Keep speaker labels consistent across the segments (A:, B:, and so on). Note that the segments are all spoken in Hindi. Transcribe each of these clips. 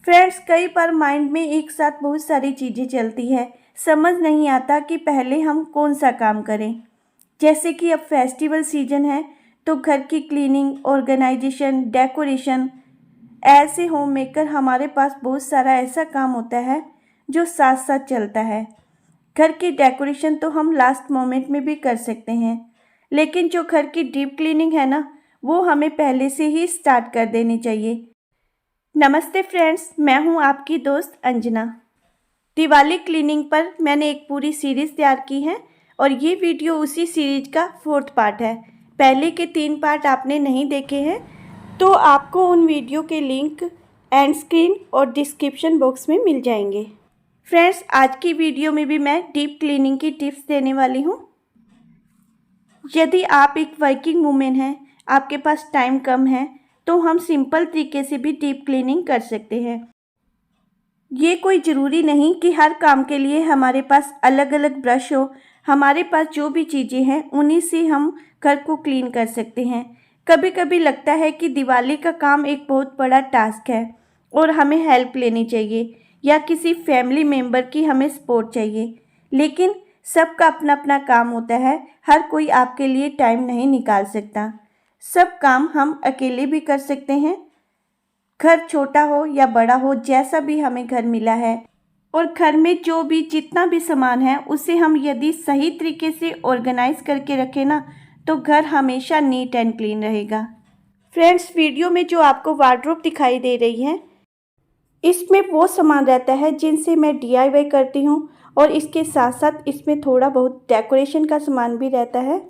A: फ्रेंड्स, कई बार माइंड में एक साथ बहुत सारी चीज़ें चलती है। समझ नहीं आता कि पहले हम कौन सा काम करें। जैसे कि अब फेस्टिवल सीजन है तो घर की क्लीनिंग, ऑर्गेनाइजेशन, डेकोरेशन, ऐसे होम मेकर हमारे पास बहुत सारा ऐसा काम होता है जो साथ साथ चलता है। घर की डेकोरेशन तो हम लास्ट मोमेंट में भी कर सकते हैं, लेकिन जो घर की डीप क्लीनिंग है ना, वो हमें पहले से ही स्टार्ट कर देनी चाहिए। नमस्ते फ्रेंड्स, मैं हूं आपकी दोस्त अंजना। दिवाली क्लीनिंग पर मैंने एक पूरी सीरीज़ तैयार की है और ये वीडियो उसी सीरीज का 4th पार्ट है। पहले के 3 पार्ट आपने नहीं देखे हैं तो आपको उन वीडियो के लिंक एंड स्क्रीन और डिस्क्रिप्शन बॉक्स में मिल जाएंगे। फ्रेंड्स, आज की वीडियो में भी मैं डीप क्लीनिंग की टिप्स देने वाली हूँ। यदि आप एक वर्किंग वूमेन हैं, आपके पास टाइम कम है, तो हम सिंपल तरीके से भी डीप क्लीनिंग कर सकते हैं। ये कोई ज़रूरी नहीं कि हर काम के लिए हमारे पास अलग अलग ब्रश हो। हमारे पास जो भी चीज़ें हैं उन्हीं से हम घर को क्लीन कर सकते हैं। कभी कभी लगता है कि दिवाली का काम एक बहुत बड़ा टास्क है और हमें हेल्प लेनी चाहिए या किसी फैमिली मेम्बर की हमें सपोर्ट चाहिए, लेकिन सबका अपना अपना काम होता है। हर कोई आपके लिए टाइम नहीं निकाल सकता। सब काम हम अकेले भी कर सकते हैं। घर छोटा हो या बड़ा हो, जैसा भी हमें घर मिला है और घर में जो भी जितना भी सामान है उसे हम यदि सही तरीके से ऑर्गेनाइज करके रखें ना, तो घर हमेशा नीट एंड क्लीन रहेगा। फ्रेंड्स, वीडियो में जो आपको वार्डरोब दिखाई दे रही है, इसमें वो सामान रहता है जिनसे मैं डीआईवाई करती हूँ और इसके साथ साथ इसमें थोड़ा बहुत डेकोरेशन का सामान भी रहता है।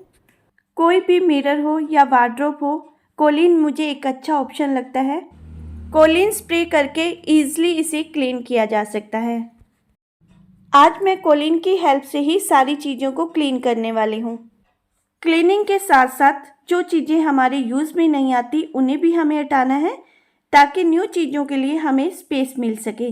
A: कोई भी मिरर हो या वार्डरोब हो, कोलिन मुझे एक अच्छा ऑप्शन लगता है। कोलिन स्प्रे करके ईजिली इसे क्लीन किया जा सकता है। आज मैं कोलिन की हेल्प से ही सारी चीज़ों को क्लीन करने वाली हूँ। क्लीनिंग के साथ साथ जो चीज़ें हमारे यूज़ में नहीं आती उन्हें भी हमें हटाना है, ताकि न्यू चीज़ों के लिए हमें स्पेस मिल सके।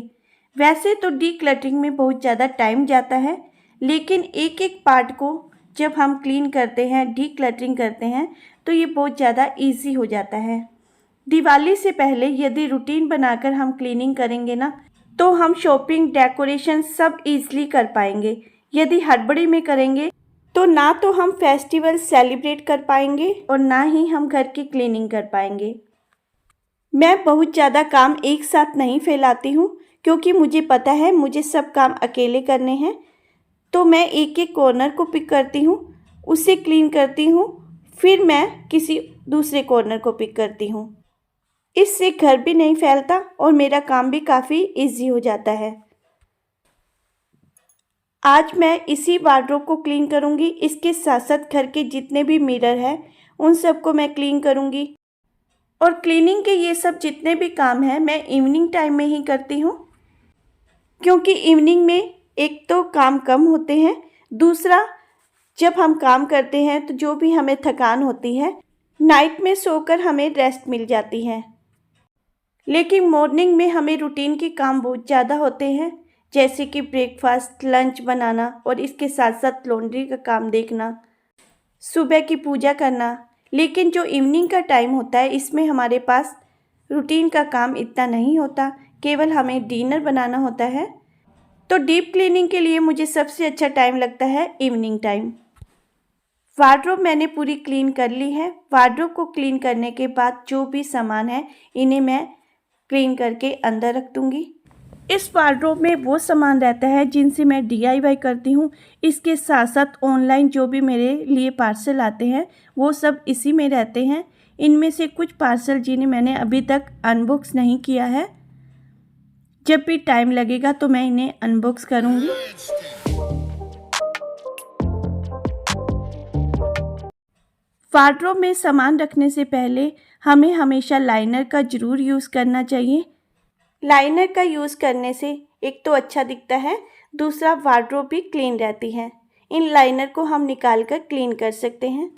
A: वैसे तो डीक्लटरिंग में बहुत ज़्यादा टाइम जाता है, लेकिन एक एक पार्ट को जब हम क्लीन करते हैं, डीक्लटरिंग करते हैं, तो ये बहुत ज़्यादा इजी हो जाता है। दिवाली से पहले यदि रूटीन बनाकर हम क्लीनिंग करेंगे ना, तो हम शॉपिंग, डेकोरेशन सब इजीली कर पाएंगे। यदि हड़बड़ी में करेंगे तो ना तो हम फेस्टिवल सेलिब्रेट कर पाएंगे और ना ही हम घर की क्लीनिंग कर पाएंगे। मैं बहुत ज़्यादा काम एक साथ नहीं फैलाती हूँ, क्योंकि मुझे पता है मुझे सब काम अकेले करने हैं। तो मैं एक एक कॉर्नर को पिक करती हूँ, उसे क्लीन करती हूँ, फिर मैं किसी दूसरे कॉर्नर को पिक करती हूँ। इससे घर भी नहीं फैलता और मेरा काम भी काफ़ी इजी हो जाता है। आज मैं इसी वार्डरोब को क्लीन करूँगी। इसके साथ साथ घर के जितने भी मिरर हैं उन सबको मैं क्लीन करूँगी। और क्लीनिंग के ये सब जितने भी काम हैं मैं इवनिंग टाइम में ही करती हूँ, क्योंकि इवनिंग में एक तो काम कम होते हैं, दूसरा जब हम काम करते हैं तो जो भी हमें थकान होती है, नाइट में सोकर हमें रेस्ट मिल जाती है। लेकिन मॉर्निंग में हमें रूटीन के काम बहुत ज़्यादा होते हैं, जैसे कि ब्रेकफास्ट, लंच बनाना और इसके साथ साथ लॉन्ड्री का काम देखना, सुबह की पूजा करना। लेकिन जो इवनिंग का टाइम होता है, इसमें हमारे पास रूटीन का काम इतना नहीं होता, केवल हमें डिनर बनाना होता है। तो डीप क्लीनिंग के लिए मुझे सबसे अच्छा टाइम लगता है इवनिंग टाइम। वार्डरोब मैंने पूरी क्लीन कर ली है। वार्डरोब को क्लीन करने के बाद जो भी सामान है इन्हें मैं क्लीन करके अंदर रख दूँगी। इस वार्डरोब में वो सामान रहता है जिनसे मैं डीआईवाई करती हूँ। इसके साथ साथ ऑनलाइन जो भी मेरे लिए पार्सल आते हैं वो सब इसी में रहते हैं। इनमें से कुछ पार्सल जिन्हें मैंने अभी तक अनबॉक्स नहीं किया है, जब भी टाइम लगेगा तो मैं इन्हें अनबॉक्स करूँगी। वार्डरोब में सामान रखने से पहले हमें हमेशा लाइनर का ज़रूर यूज़ करना चाहिए। लाइनर का यूज़ करने से एक तो अच्छा दिखता है, दूसरा वार्डरोब भी क्लीन रहती है। इन लाइनर को हम निकाल कर क्लीन कर सकते हैं।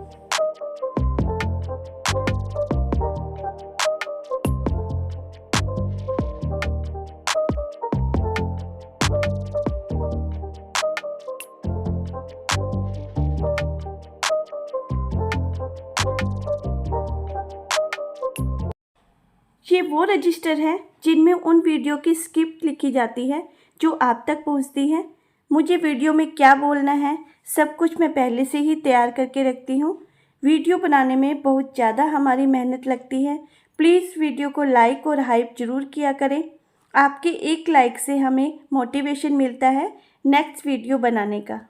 A: ये वो रजिस्टर हैं जिनमें उन वीडियो की स्क्रिप्ट लिखी जाती है जो आप तक पहुंचती है। मुझे वीडियो में क्या बोलना है सब कुछ मैं पहले से ही तैयार करके रखती हूँ। वीडियो बनाने में बहुत ज़्यादा हमारी मेहनत लगती है। प्लीज़ वीडियो को लाइक और हाइप ज़रूर किया करें। आपके एक लाइक से हमें मोटिवेशन मिलता है नेक्स्ट वीडियो बनाने का।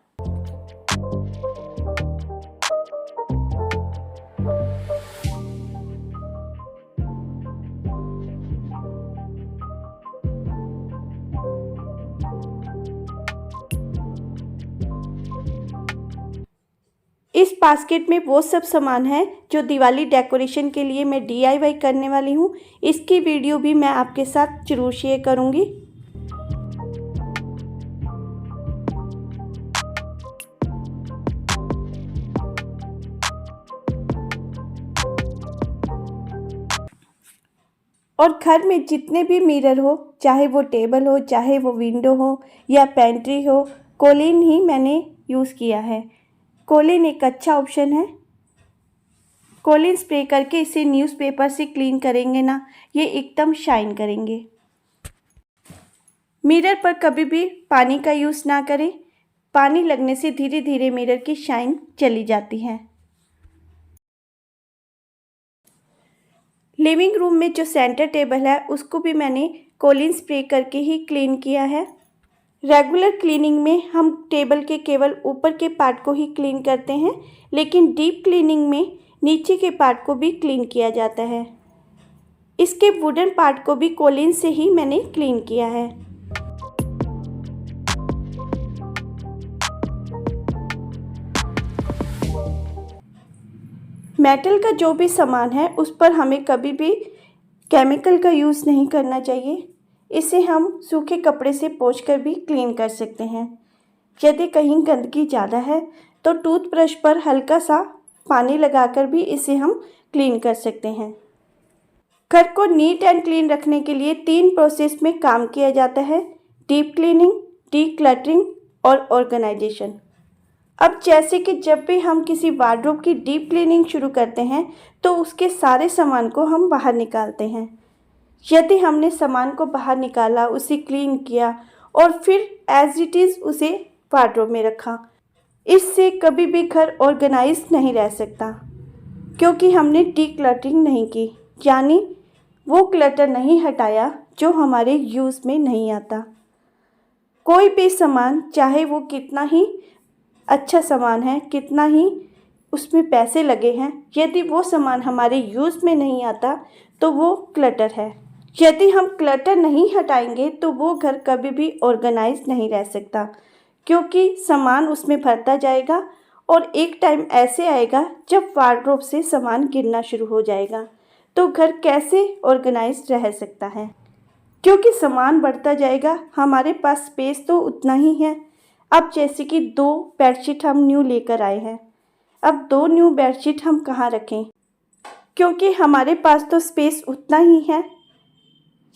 A: इस बास्केट में वो सब सामान है जो दिवाली डेकोरेशन के लिए मैं DIY करने वाली हूँ। इसकी वीडियो भी मैं आपके साथ ज़रूर शेयर करूँगी। और घर में जितने भी मिरर हो, चाहे वो टेबल हो, चाहे वो विंडो हो या पेंट्री हो, कोलिन ही मैंने यूज़ किया है। कोलिन एक अच्छा ऑप्शन है। कोलिन स्प्रे करके इसे न्यूज़पेपर से क्लीन करेंगे ना, ये एकदम शाइन करेंगे। मिरर पर कभी भी पानी का यूज़ ना करें। पानी लगने से धीरे धीरे मिरर की शाइन चली जाती है। लिविंग रूम में जो सेंटर टेबल है उसको भी मैंने कोलिन स्प्रे करके ही क्लीन किया है। रेगुलर क्लीनिंग में हम टेबल के केवल ऊपर के पार्ट को ही क्लीन करते हैं, लेकिन डीप क्लीनिंग में नीचे के पार्ट को भी क्लीन किया जाता है। इसके वुडन पार्ट को भी कोलिन से ही मैंने क्लीन किया है। मेटल का जो भी सामान है उस पर हमें कभी भी केमिकल का यूज़ नहीं करना चाहिए। इसे हम सूखे कपड़े से पोंछकर भी क्लीन कर सकते हैं। यदि कहीं गंदगी ज़्यादा है तो टूथब्रश पर हल्का सा पानी लगाकर भी इसे हम क्लीन कर सकते हैं। घर को नीट एंड क्लीन रखने के लिए 3 प्रोसेस में काम किया जाता है: डीप क्लीनिंग, डीक्लटरिंग और ऑर्गेनाइजेशन। अब जैसे कि जब भी हम किसी वार्डरोब की डीप क्लीनिंग शुरू करते हैं तो उसके सारे सामान को हम बाहर निकालते हैं। यदि हमने सामान को बाहर निकाला, उसे क्लीन किया और फिर एज इट इज़ उसे वार्डरोब में रखा, इससे कभी भी घर ऑर्गेनाइज नहीं रह सकता, क्योंकि हमने डीक्लटरिंग नहीं की, यानी वो क्लटर नहीं हटाया जो हमारे यूज़ में नहीं आता। कोई भी सामान, चाहे वो कितना ही अच्छा सामान है, कितना ही उसमें पैसे लगे हैं, यदि वो सामान हमारे यूज़ में नहीं आता तो वो क्लटर है। यदि हम क्लटर नहीं हटाएंगे तो वो घर कभी भी ऑर्गेनाइज नहीं रह सकता, क्योंकि सामान उसमें भरता जाएगा और एक टाइम ऐसे आएगा जब वार्डरोब से सामान गिरना शुरू हो जाएगा। तो घर कैसे ऑर्गेनाइज रह सकता है? क्योंकि सामान बढ़ता जाएगा, हमारे पास स्पेस तो उतना ही है। अब जैसे कि 2 बेडशीट हम न्यू लेकर आए हैं, अब 2 न्यू बेडशीट हम कहाँ रखें? क्योंकि हमारे पास तो स्पेस उतना ही है।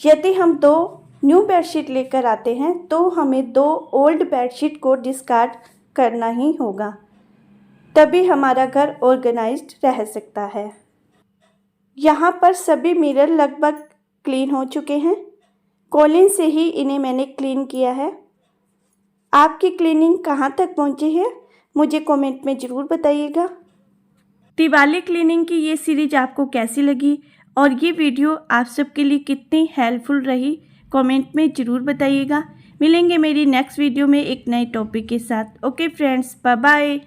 A: यदि हम 2 न्यू बेडशीट लेकर आते हैं तो हमें 2 ओल्ड बेडशीट को डिस्कार्ड करना ही होगा, तभी हमारा घर ऑर्गेनाइज्ड रह सकता है। यहाँ पर सभी मिरर लगभग क्लीन हो चुके हैं। कोलिन से ही इन्हें मैंने क्लीन किया है। आपकी क्लीनिंग कहाँ तक पहुँची है मुझे कमेंट में ज़रूर बताइएगा। दिवाली क्लीनिंग की ये सीरीज आपको कैसी लगी और ये वीडियो आप सबके लिए कितनी हेल्पफुल रही, कमेंट में ज़रूर बताइएगा। मिलेंगे मेरी नेक्स्ट वीडियो में एक नए टॉपिक के साथ। Okay friends, bye bye.